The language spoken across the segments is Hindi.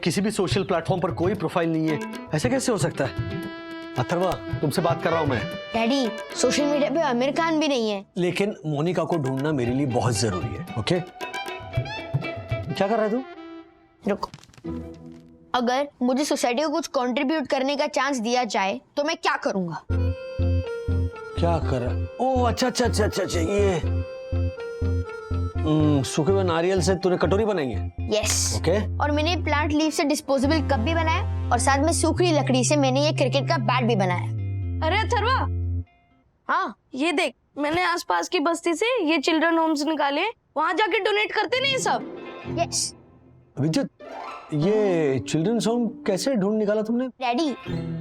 किसी भी सोशल प्लेटफॉर्म पर कोई प्रोफाइल नहीं है, ऐसे कैसे हो सकता है? अथर्वा, तुमसे बात कर रहा हूं मैं। डैडी, सोशल मीडिया पे आमिर खान भी नहीं है। लेकिन मोनिका को ढूंढना मेरे लिए बहुत जरूरी है। ओके, क्या कर रहा है तू? रुको, अगर मुझे सोसाइटी को कुछ कंट्रीब्यूट करने का चांस दिया जाए तो मैं क्या करूंगा? क्या कर रहा है? ओह अच्छा अच्छा अच्छा अच्छा अच्छा, ये सूखे हुए नारियल से तूने कटोरी बनाई है? यस। ओके। और मैंने प्लांट लीफ से डिस्पोजेबल कप भी बनाया और साथ में सूखी लकड़ी से मैंने ये क्रिकेट का बैट भी बनाया। अरे अथर्वा, हाँ, ये देख, मैंने आसपास की बस्ती से ये चिल्ड्रन होम्स निकाले, वहां जाके डोनेट करते नहीं सब। यस। अभिजीत, ये चिल्ड्रंस होम कैसे ढूंढ निकाला तुमने? डैडी,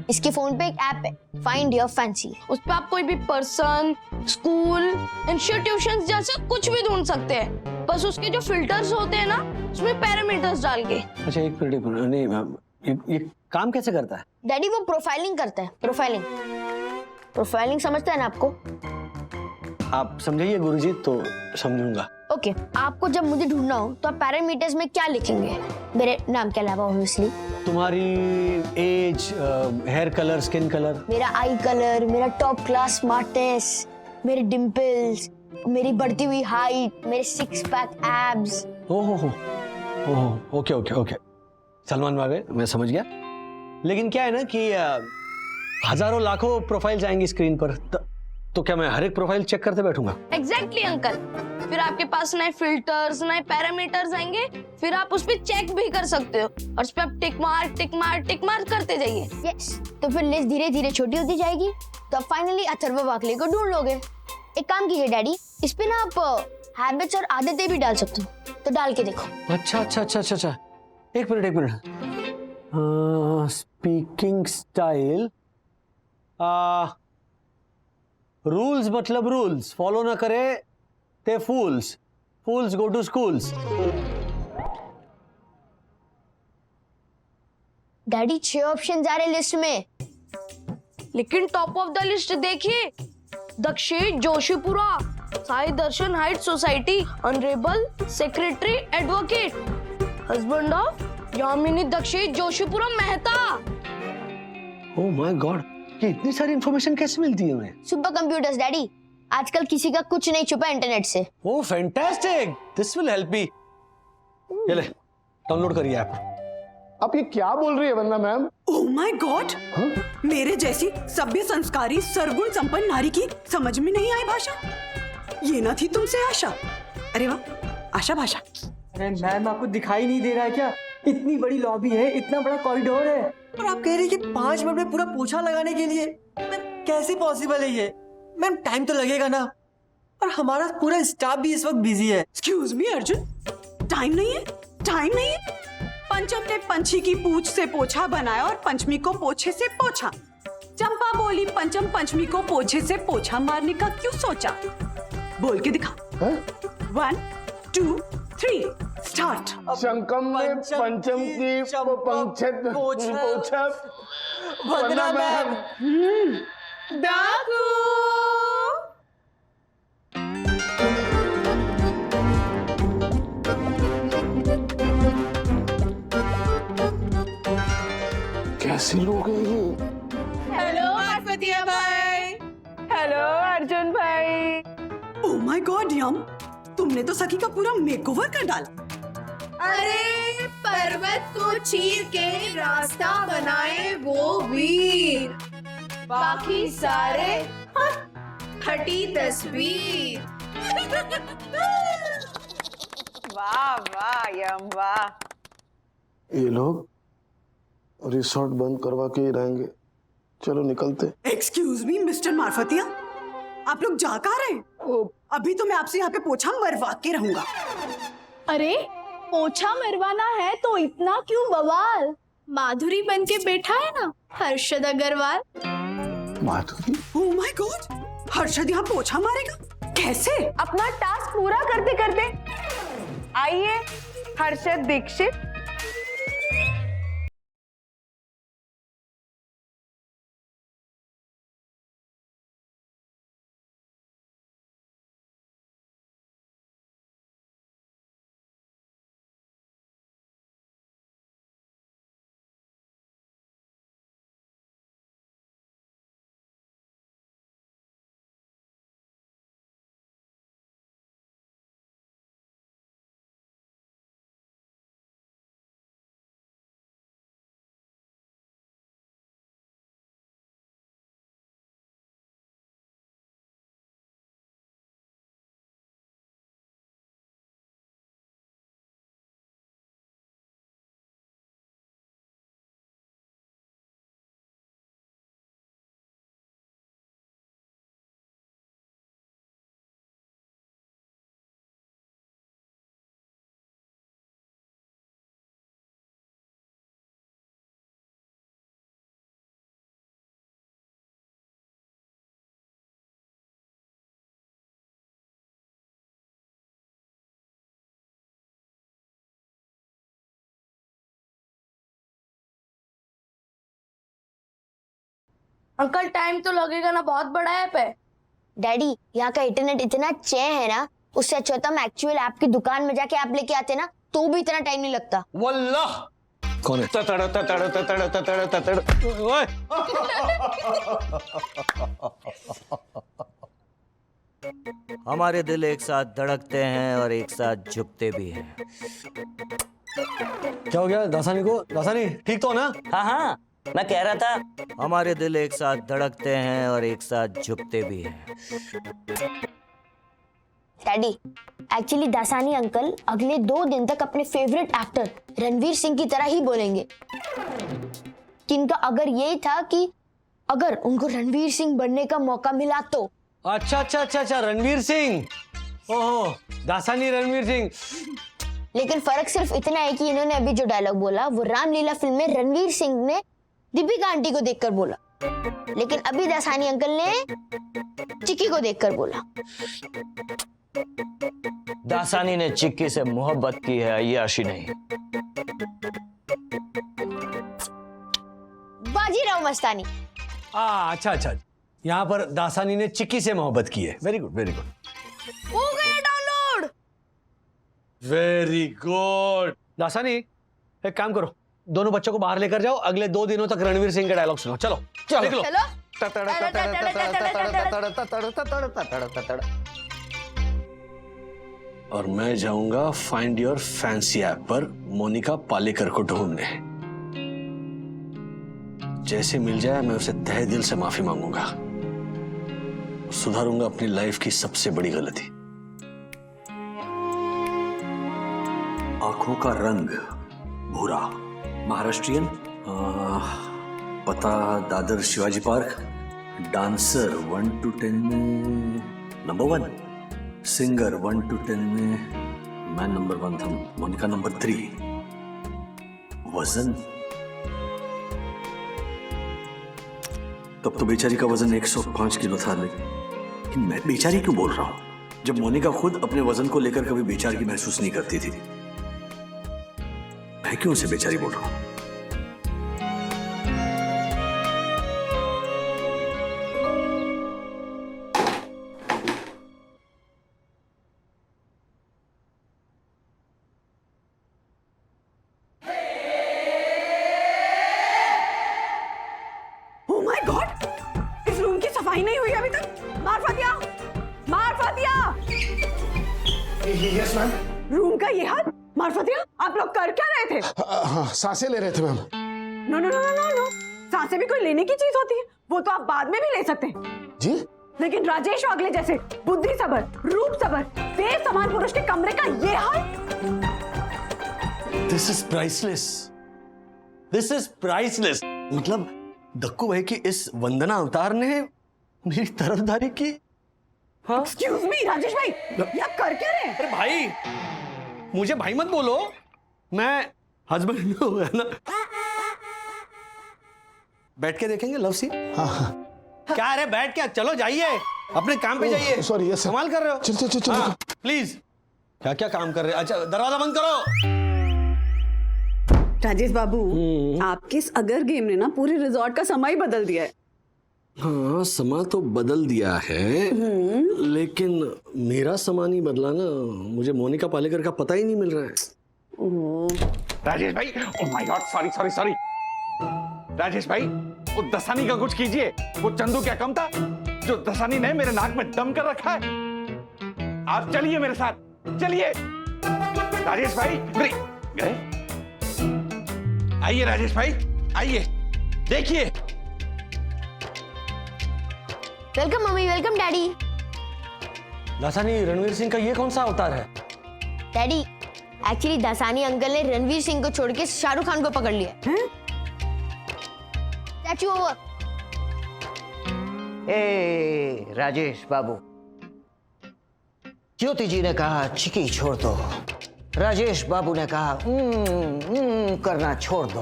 इसके फोन पे एक ऐप है, फाइंड योर फैंसी। उस पे आप कोई भी पर्सन, स्कूल, इंस्टीट्यूशंस जैसा कुछ भी ढूंढ सकते हैं, बस उसके जो फिल्टर्स होते हैं ना, उसमें पैरामीटर्स डाल के। अच्छा एक मिनट नहीं, ये काम कैसे करता है? डैडी, वो प्रोफाइलिंग करता है। प्रोफाइलिंग प्रोफाइलिंग समझता है ना आपको? आप समझाइए गुरुजी, तो समझूंगा। ओके, आपको जब मुझे ढूंढना हो तो आप पैरामीटर्स में क्या लिखेंगे मेरे नाम के अलावा? ऑब्वियसली तुम्हारी age, hair colour, skin colour, मेरा आई कलर, मेरा टॉप क्लास स्मार्टनेस, मेरे डिंपल्स, मेरी बढ़ती हुई हाइट, मेरे सिक्स पैक एब्स। ओहो, ओके ओके ओके, सलमान भाई मैं समझ गया। लेकिन क्या है ना कि हजारों लाखों प्रोफाइल जाएंगी स्क्रीन पर, तो क्या मैं हर एक प्रोफाइल चेक करते बैठूंगा? एग्जैक्टली अंकल, फिर आपके पास नए फिल्टर्स, नए पैरामीटर्स आएंगे, फिर आप उस पर चेक भी कर सकते हो और उस पर आप टिक मार्क करते जाइए। यस, तो फिर लिस्ट धीरे धीरे छोटी होती जाएगी, तो आप फाइनली अथर्वा वाकले को ढूंढ लोगे। एक काम कीजिए डैडी, इस पे ना आप हैबिट्स और आदतें भी डाल सकते हो, तो डाल के देखो। अच्छा अच्छा अच्छा अच्छा अच्छा, एक मिनट। स्पीकिंग स्टाइल, रूल्स मतलब रूल्स फॉलो ना करे ते fools go to schools. Daddy, 6 option आ रहे लिस्ट में। लेकिन टॉप ऑफ द लिस्ट देखिए, Dakshin Joshipura, Sai Darshan height society, honourable secretary advocate, husband of Yamini Dakshin Joshipura Mehta. Oh my God, ये इतनी सारी इंफॉर्मेशन कैसे मिलती है उन्हें? सुपर कंप्यूटर्स डैडी, आजकल किसी का कुछ नहीं छुपा इंटरनेट से। Oh fantastic, this will help me. ये ले, डाउनलोड करिए ऐप। आप ये क्या बोल रही है वंदना मैम? ओह माय गॉड, मेरे जैसी सभ्य संस्कारी सरगुण संपन्न नारी की समझ में नहीं आई भाषा। ये ना थी तुमसे आशा। अरे वाह, आशा भाषा। अरे मैम, आपको दिखाई नहीं दे रहा है क्या? इतनी बड़ी लॉबी है, इतना बड़ा कॉरिडोर है, और आप कह रही है कि 5 मिनट में पूरा पोछा लगाने के लिए? मैम कैसे पॉसिबल है ये? मैम टाइम तो लगेगा ना, और हमारा पूरा स्टाफ भी इस वक्त बिजी है। एक्सक्यूज मी अर्जुन, टाइम नहीं है? टाइम नहीं है? पंचम ने पंछी की पूंछ से पोछा बनाया और पंचमी को पोछे से पोछा। चंपा बोली पंचम पंचमी को पोछे से पोछा मारने का क्यों सोचा? बोल के दिखा। 1 2 3 स्टार्ट। शंकम ने पंचम की पंक्षत पोछा। वंदना मैम। डाकू। कैसे लोग हैं ये? हेलो मार्फतिया भाई। हेलो अर्जुन भाई। ओह माय गॉड यम, तुमने तो सखी का पूरा मेकओवर कर डाला। अरे पर्वत को चीर के रास्ता बनाए वो वीर, बाकी सारे हटी तस्वीर। वाह वाह यम वाह। ये लोग रिसोर्ट बंद करवा के ही रहेंगे। चलो निकलते। एक्सक्यूज मी मिस्टर मार्फतिया, आप लोग जा कहाँ रहे? अभी तो मैं आपसे यहाँ पे पोछा मरवा के रहूंगा। अरे पोछा मरवाना है तो इतना क्यों बवाल? माधुरी बन के बैठा है ना हर्षद अग्रवाल। माधुरी? ओह माय गॉड, हर्षद यहाँ पोछा मारेगा? कैसे? अपना टास्क पूरा करते करते आइए हर्षद दीक्षित। अंकल टाइम तो लगेगा ना, बहुत बड़ा ऐप है। डैडी यहाँ का इंटरनेट इतना चे है ना, उससे अच्छा होता हम एक्चुअल ऐप की दुकान में जाके ऐप लेके आते ना, तो भी इतना टाइम नहीं लगता। वल्लाह कौन है? ओए! हमारे दिल एक साथ धड़कते हैं और एक साथ झुकते भी हैं। क्या हो गया दासानी को? दासानी ठीक तो हो ना? हाँ हाँ, मैं कह रहा था हमारे दिल एक साथ धड़कते हैं और एक साथ झुकते भी हैं। डैडी एक्चुअली दासानी अंकल अगले 2 दिन तक अपने फेवरेट एक्टर रणवीर सिंह की तरह ही बोलेंगे। कि इनका अगर यही था कि अगर उनको रणवीर सिंह बनने का मौका मिला तो। अच्छा, रणवीर सिंह। ओहो, दासानी रणवीर सिंह। लेकिन फर्क सिर्फ इतना है कि इन्होंने अभी जो डायलॉग बोला वो रामलीला फिल्म में रणवीर सिंह ने दीपिका आंटी को देखकर बोला, लेकिन अभी दासानी अंकल ने चिक्की को देखकर बोला। दासानी ने चिक्की से मोहब्बत की है, अय्याशी नहीं। बाजीराव मस्तानी। अच्छा, यहाँ पर दासानी ने चिक्की से मोहब्बत की है। वेरी गुड, वेरी गुड, हो गया डाउनलोड। Very good. दासानी एक काम करो, दोनों बच्चों को बाहर लेकर जाओ, अगले 2 दिनों तक रणवीर सिंह का डायलॉग सुनो। चलो देख लो। और मैं जाऊंगा फाइंड योर फैंसी ऐप पर मोनिका पालेकर को ढूंढने। जैसे मिल जाए मैं उसे तहे दिल से माफी मांगूंगा, सुधारूंगा अपनी लाइफ की सबसे बड़ी गलती। आंखों का रंग भूरा, महाराष्ट्रियन, पता Dadar Shivaji park, dancer 1 to 10 में नंबर 1, सिंगर 1 to 10 में मैं नंबर 1 था, मोनिका नंबर 3, वजन तब तो बेचारी का वजन 105 किलो था, लेकिन मैं बेचारी क्यों बोल रहा हूं जब मोनिका खुद अपने वजन को लेकर कभी बेचारी महसूस नहीं करती थी। मैं क्यों उसे बेचारी बोल रहा हूं? Oh my God! इस रूम की सफाई नहीं हुई अभी तक। Marfatia, Marfatia. Yes ma'am. Room का ये हाल। मारफतिया, आप लोग कर क्या रहे थे? हाँ, सांसें ले रहे थे ma'am. No no no no no no, सांसें भी कोई लेने की चीज होती है, वो तो आप बाद में भी ले सकते हैं। जी? लेकिन राजेश वागले जैसे बुद्धि सबर, रूप सबर, देह समान पुरुष के कमरे का ये हाल। This is priceless, this is priceless. मतलब दक्कू भाई की इस वंदना अवतार ने मेरी तरफदारी की। हाँ? एक्सक्यूज मी राजेश भाई, ये आप कर क्या रहे हैं? अरे भाई, मुझे भाई मत बोलो, मैं हस्बैंड है ना। बैठ के देखेंगे लव सीन। हाँ। क्या रे, बैठ के चलो, जाइए अपने काम पे जाइए। Sorry, yes sir. कमाल कर रहे हो। चल। हाँ, प्लीज। क्या क्या काम कर रहे हैं? अच्छा, दरवाजा बंद करो। राजेश बाबू, आपके इस अगर गेम ने ना पूरे रिजॉर्ट का समय ही बदल दिया है। हाँ, समा तो बदल दिया है, लेकिन मेरा समा नहीं बदला ना। मुझे मोनिका पालेकर का पता ही नहीं मिल रहा है। राजेश भाई, ओह माय गॉड, सॉरी। राजेश भाई, वो दसानी का कुछ कीजिए। वो चंदू क्या कम था जो दसानी ने मेरे नाक में दम कर रखा है। आप चलिए मेरे साथ, चलिए। राजेश भाई, गए? आइए राजेश भाई, आइए, देखिए। Welcome mummy, welcome daddy. Dasani, Ranveer Singh का ये कौन सा अवतार है? डैडी एक्चुअली दासानी अंकल ने रणवीर सिंह को छोड़ के शाहरुख खान को पकड़ लिया। Statue over. ए राजेश बाबू, ज्योति जी ने कहा चिकी छोड़ दो, राजेश बाबू ने कहा करना छोड़ दो,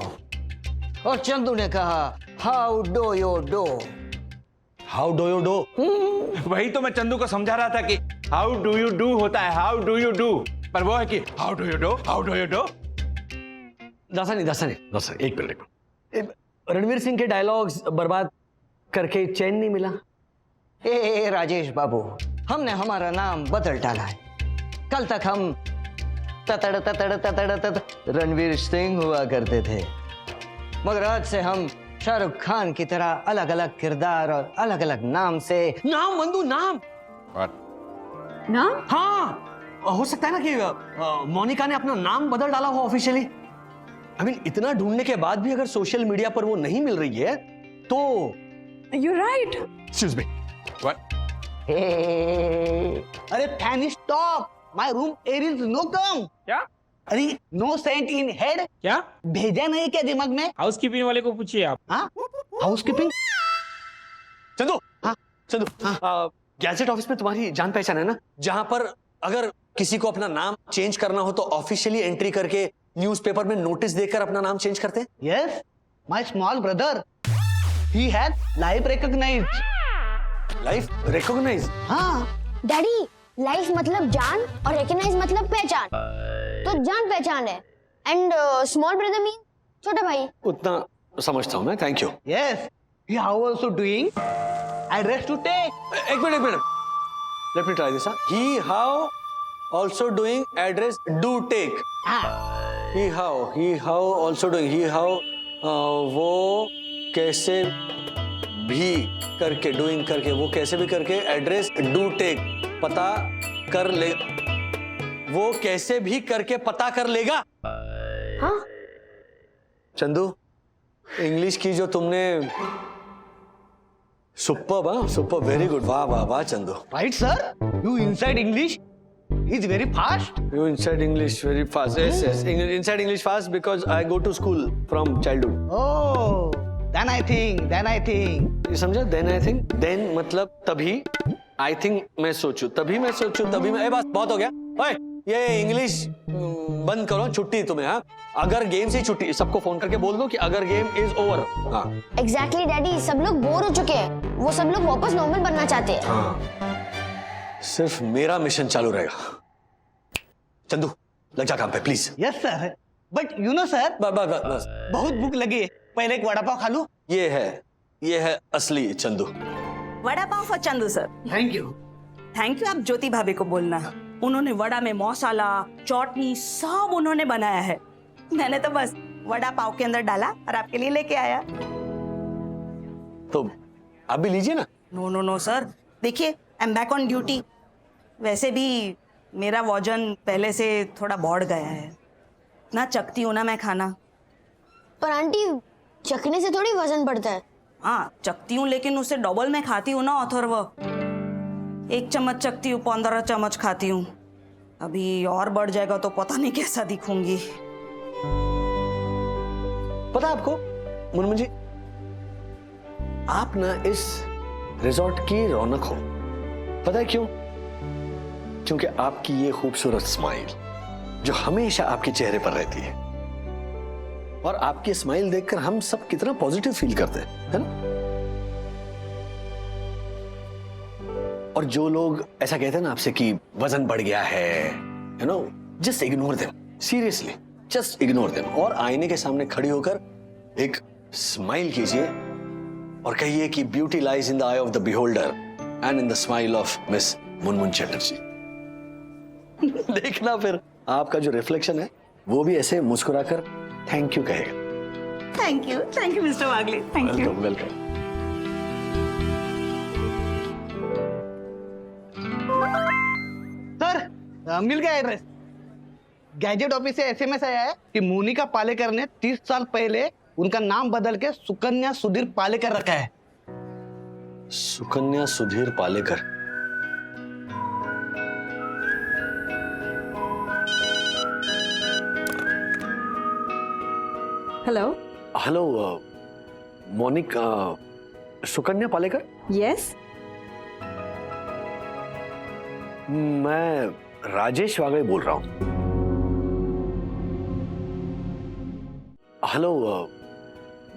और चंदू ने कहा how do you do. How do you do? वही तो मैं चंदू को समझा रहा था कि हाउ डू यू डू होता है, हाउ डू यू डू, पर वो है कि how do you do. Dasani, एक मिनट। रणवीर सिंह के डायलॉग्स बर्बाद करके चैन नहीं मिला? ए राजेश बाबू, हमने हमारा नाम बदल डाला है। कल तक हम ततड़ ततड़ ततड़ ततड़ रणवीर सिंह हुआ करते थे, मगर आज से हम शाहरुख खान की तरह अलग अलग किरदार और अलग अलग नाम से। नाम बंधु, नाम। ना हाँ, हो सकता है ना कि मोनिका ने अपना नाम बदल डाला हो ऑफिशियली। आई मीन इतना ढूंढने के बाद भी अगर सोशल मीडिया पर वो नहीं मिल रही है तो you right. Excuse me, what? अरे fan stop, my room air is no come. क्या? अरे नो सेंट इन हेड। क्या? भेजा नहीं क्या दिमाग में? हाउसकीपिंग वाले को पूछिए आप। हाँ, हाउसकीपिंग। चंदू, हाँ चंदू, गैजेट ऑफिस में तुम्हारी जान पहचान है ना, जहां पर अगर किसी को अपना नाम चेंज करना हो तो ऑफिशियली एंट्री करके न्यूज़पेपर में नोटिस देकर अपना नाम चेंज करते हैं। Yes, my small brother, he has life recognised. Life recognise? हाँ डैडी, लाइफ मतलब जान और रिकॉग्नाइज मतलब पहचान, तो जान पहचान है। एंड स्मॉल ब्रदर मीन छोटा भाई। उतना समझता हूं मैं, thank you. Yes, he how also doing address to take. एक minute, let me try this. He how also doing address do take. He how also doing, he how वो कैसे भी करके, डूइंग करके, वो कैसे भी करके एड्रेस डू टेक, पता कर ले, वो कैसे भी करके पता कर लेगा। हाँ चंदू, इंग्लिश की जो तुमने सुपर, सुपर, वेरी गुड, वाह वाह वाह Chandu. Right sir, you inside English is very fast. You inside English very fast. Yes, yes. Inside English fast because I go to school from childhood. Oh, then I think. ये समझा? Then I think. Then मतलब तभी. I think मैं सोचूं. तभी मैं सोचूं. तभी मैं. बस बहुत हो गया. ओए, ये इंग्लिश बंद करो. छुट्टी तुम्हें, हाँ? अगर गेम से छुट्टी, सबको फोन करके बोल दो कि अगर गेम इज ओवर. हाँ. एग्जैक्टली डैडी, सब लोग बोर हो चुके हैं, वो सब लोग वापस नॉर्मल बनना चाहते हैं। हाँ. सिर्फ मेरा मिशन चालू रहेगा. चंदू, लग जा काम पे please. Yes sir, but you know sir, बस बहुत भूख लगी है, पहले एक वड़ा पाव खा लूं। ये है असली Chandu. Vada pav for Chandu sir. Thank you. Thank you आप ज्योति भाभी को बोलना, उन्होंने वड़ा में मसाला चटनी सब उन्होंने बनाया है, मैंने तो बस वड़ा पाव के अंदर डाला और आपके लिए लेके आया। तो आप भी लीजिए ना। नो सर, देखिए I am back on duty. वैसे भी मेरा वजन पहले से थोड़ा बढ़ गया है ना, चखती हूँ ना मैं खाना। पर आंटी, चखने से थोड़ी वजन बढ़ता है। हाँ चखती हूँ, लेकिन उससे डबल मैं खाती हूँ ना अथर्व। 1 चम्मच चखती हूँ, 15 चम्मच खाती हूँ। अभी और बढ़ जाएगा तो पता नहीं कैसा दिखूंगी। पता आपको मुनमुन जी, आप ना इस रिजॉर्ट की रौनक हो। पता है क्यों? क्योंकि आपकी ये खूबसूरत स्माइल जो हमेशा आपके चेहरे पर रहती है, और आपकी स्माइल देखकर हम सब कितना पॉजिटिव फील करते हैं, है ना? और जो लोग ऐसा कहते हैं ना आपसे कि वजन बढ़ गया है, you know, just ignore them, seriously just ignore them, और आईने के सामने खड़ी होकर एक स्माइल कीजिए और कहिए कि beauty lies in the I of the beholder and in the smile of miss Munmun Chatterjee. देखना फिर आपका जो रिफ्लेक्शन है वो भी ऐसे मुस्कुराकर थैंक यू कहेगा। Thank you mister Wagle, thank you. Welcome welcome. Sir, मिल गया एड्रेस। गैजेट ऑफिस से एसएमएस आया है कि मोनिका पालेकर ने 30 साल पहले उनका नाम बदल के सुकन्या सुधीर पालेकर रखा है। सुकन्या सुधीर पालेकर? हेलो, मोनिका, सुकन्या पालेकर? यस। मैं राजेश वागले बोल रहा हूं। हेलो,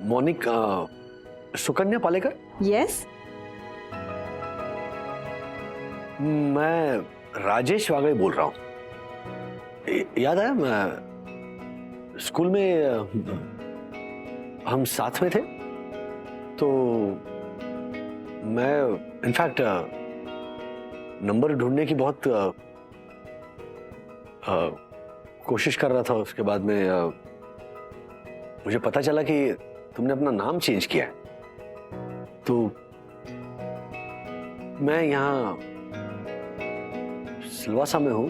मोनिका, सुकन्या पालेकर? यस। मैं राजेश वागले बोल रहा हूं। याद है, मैं स्कूल में हम साथ में थे, तो मैं इनफैक्ट नंबर ढूंढने की बहुत कोशिश कर रहा था। उसके बाद में मुझे पता चला कि तुमने अपना नाम चेंज किया है। तो मैं यहाँ सिलवासा में हूँ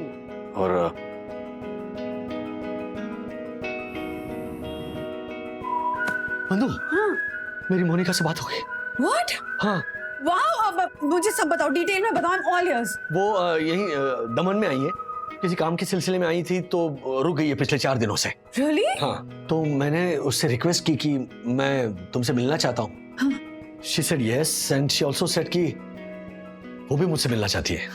और बंधु, हाँ। मेरी मोनिका से बात हो गई। व्हाट? हाँ, वाओ, अब मुझे सब बताओ, डिटेल में बताओ, आई एम ऑल इयर्स। वो यहीं दमन में आई है, किसी काम के सिलसिले में आई थी, तो रुक गई है पिछले 4 दिनों से। रियली? हाँ, तो मैंने उससे रिक्वेस्ट की कि मैं तुमसे मिलना चाहता हूँ। She said yes and she also said कि वो भी मुझसे मिलना चाहती है।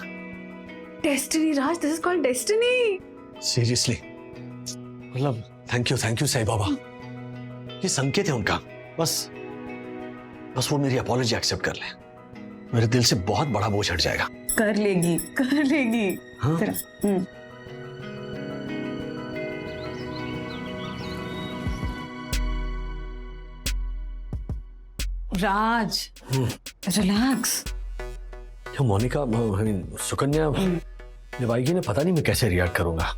Destiny Raj, this is called destiny. Seriously, मतलब थैंक यू साईं बाबा। ये संकेत है उनका। बस वो मेरी अपॉलॉजी एक्सेप्ट कर ले, मेरे दिल से बहुत बड़ा बोझ हट जाएगा। कर लेगी, कर लेगी। हाँ? Raj, relax. Monica, I mean Sukanya जब आएगी ना, पता नहीं मैं कैसे रिएक्ट करूंगा,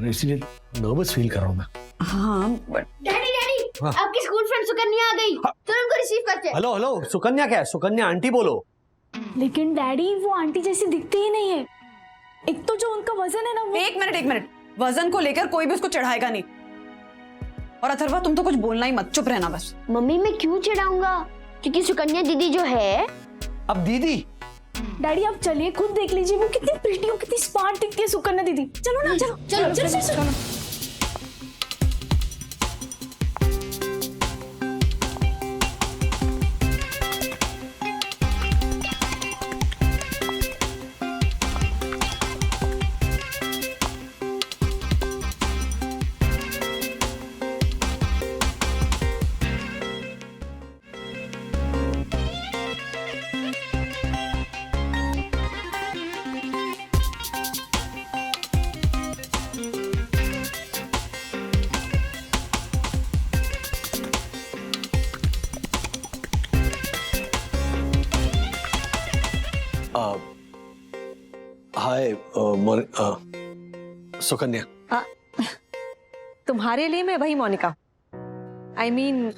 इसीलिए नर्वस फील कर रहा हूँ मैं। हाँ, बट डैडी हाँ। आपकी स्कूल फ्रेंड सुकन्या आ गई। तुरंत उनको रिसीव करते हैं। हेलो, सुकन्या क्या है? सुकन्या आंटी बोलो। लेकिन डैडी वो आंटी जैसी दिखती ही नहीं है। एक तो जो उनका वजन है ना वो। एक मिनट, वजन को लेकर कोई भी उसको चढ़ाएगा नहीं। और अथर्वा, तुम तो कुछ बोलना ही मत, चुप रहना बस। मम्मी मैं क्यों चिढ़ाऊंगा, क्योंकि सुकन्या दीदी जो है। अब दीदी, डैडी आप चलिए, खुद देख लीजिए वो कितनी प्रिटी और कितनी स्मार्ट दिखती है सुकन्या दीदी। चलो ना, चलो। हाय सुकन्या। तुम्हारे लिए मैं वही मोनिका, आई मीन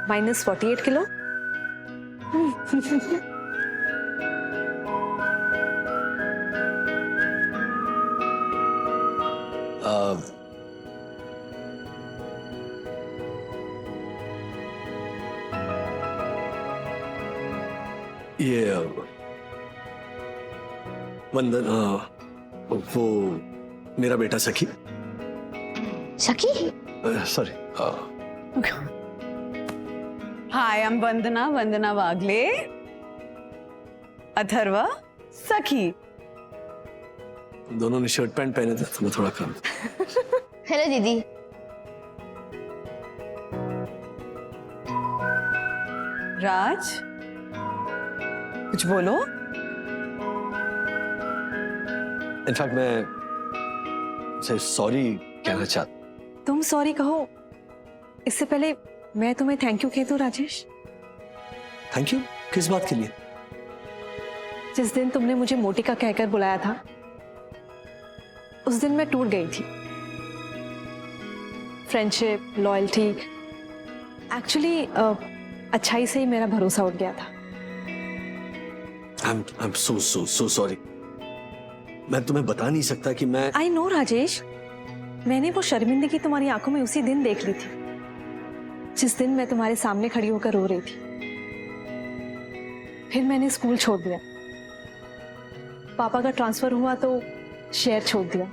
-48 किलो। ये वंदन, वो मेरा बेटा सखी। सखी? सॉरी। हाय, आई एम वंदना वागले। अथर्वा, सखी। दोनों ने शर्ट पैंट पहने थे, तो मैं थोड़ा कम। हेलो दीदी। राज, कुछ बोलो। इनफैक्ट मैं सॉरी कहना चाहता। तुम सॉरी कहो, इससे पहले मैं तुम्हें थैंक यू कह दूं राजेश। Thank you? किस बात के लिए? जिस दिन तुमने मुझे मोटिका कहकर बुलाया था, उस दिन मैं टूट गई थी। फ्रेंडशिप, लॉयल्टी, एक्चुअली अच्छाई से ही मेरा भरोसा उठ गया था। I'm so sorry। मैं तुम्हें बता नहीं सकता कि मैं। आई नो राजेश, मैंने वो शर्मिंदगी तुम्हारी आंखों में उसी दिन देख ली थी, जिस दिन मैं तुम्हारे सामने खड़ी होकर रो रही थी। फिर मैंने स्कूल छोड़ दिया, पापा का ट्रांसफर हुआ तो शहर छोड़ दिया।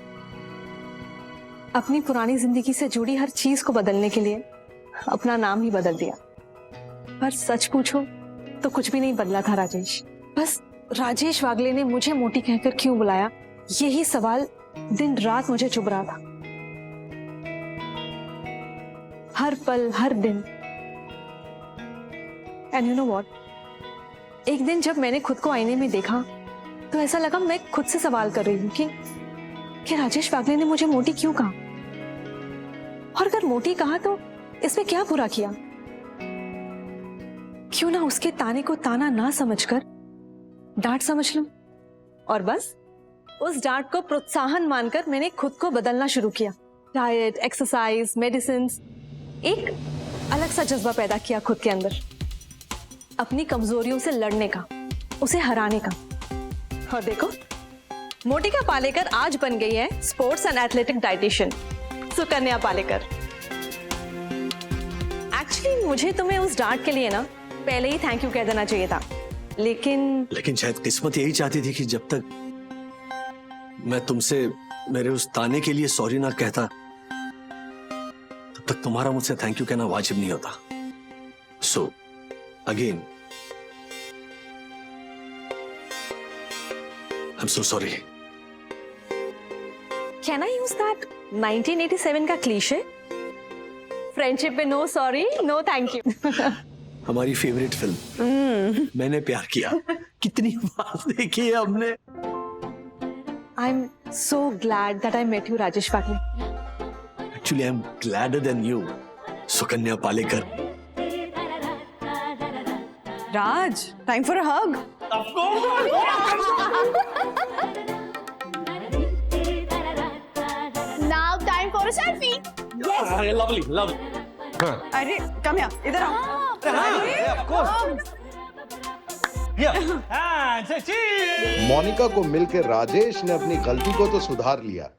अपनी पुरानी जिंदगी से जुड़ी हर चीज को बदलने के लिए अपना नाम ही बदल दिया। पर सच पूछो तो कुछ भी नहीं बदला था राजेश। बस राजेश वागले ने मुझे मोटी कहकर क्यों बुलाया, यही सवाल दिन रात मुझे चुभ रहा था। हर पल, हर दिन। एंड यू नो व्हाट, एक दिन जब मैंने खुद को आईने में देखा तो ऐसा लगा मैं खुद से सवाल कर रही हूं कि राजेश वागले ने मुझे मोटी क्यों कहा, और अगर मोटी कहा तो इसमें क्या बुरा किया। क्यों ना उसके ताने को ताना ना समझकर डांट समझ लो। और बस उस डांट को प्रोत्साहन मानकर मैंने खुद को बदलना शुरू किया। डाइट, एक्सरसाइज, मेडिसिन, एक अलग सा जज्बा पैदा किया खुद के अंदर, अपनी कमजोरियों से लड़ने का, उसे हराने का। और देखो, मोटिका पालेकर आज बन गई है sports and athletic dietitian Sukanya Palekar. Actually मुझे तुम्हें उस डांट के लिए ना पहले ही थैंक यू कह देना चाहिए था, लेकिन शायद किस्मत यही चाहती थी कि जब तक मैं तुमसे मेरे उस ताने के लिए सॉरी ना कहता, तब तक तुम्हारा मुझसे थैंक यू कहना वाजिब नहीं होता। So again I am so sorry. Can I use that 1987 का क्लीशे, फ्रेंडशिप में no sorry no thank you. हमारी फेवरेट फिल्म मैंने प्यार किया कितनी बार देखी है हमने। I am so glad that I met you Rajesh Wagle. Actually I am gladder than you Sukanya Palekar. Raj, time for a hug. Now time for a selfie. Lovely lovely. अरे कम यहाँ, इधर आओ। हाँ, सच्ची। मोनिका को मिलकर राजेश ने अपनी गलती को तो सुधार लिया,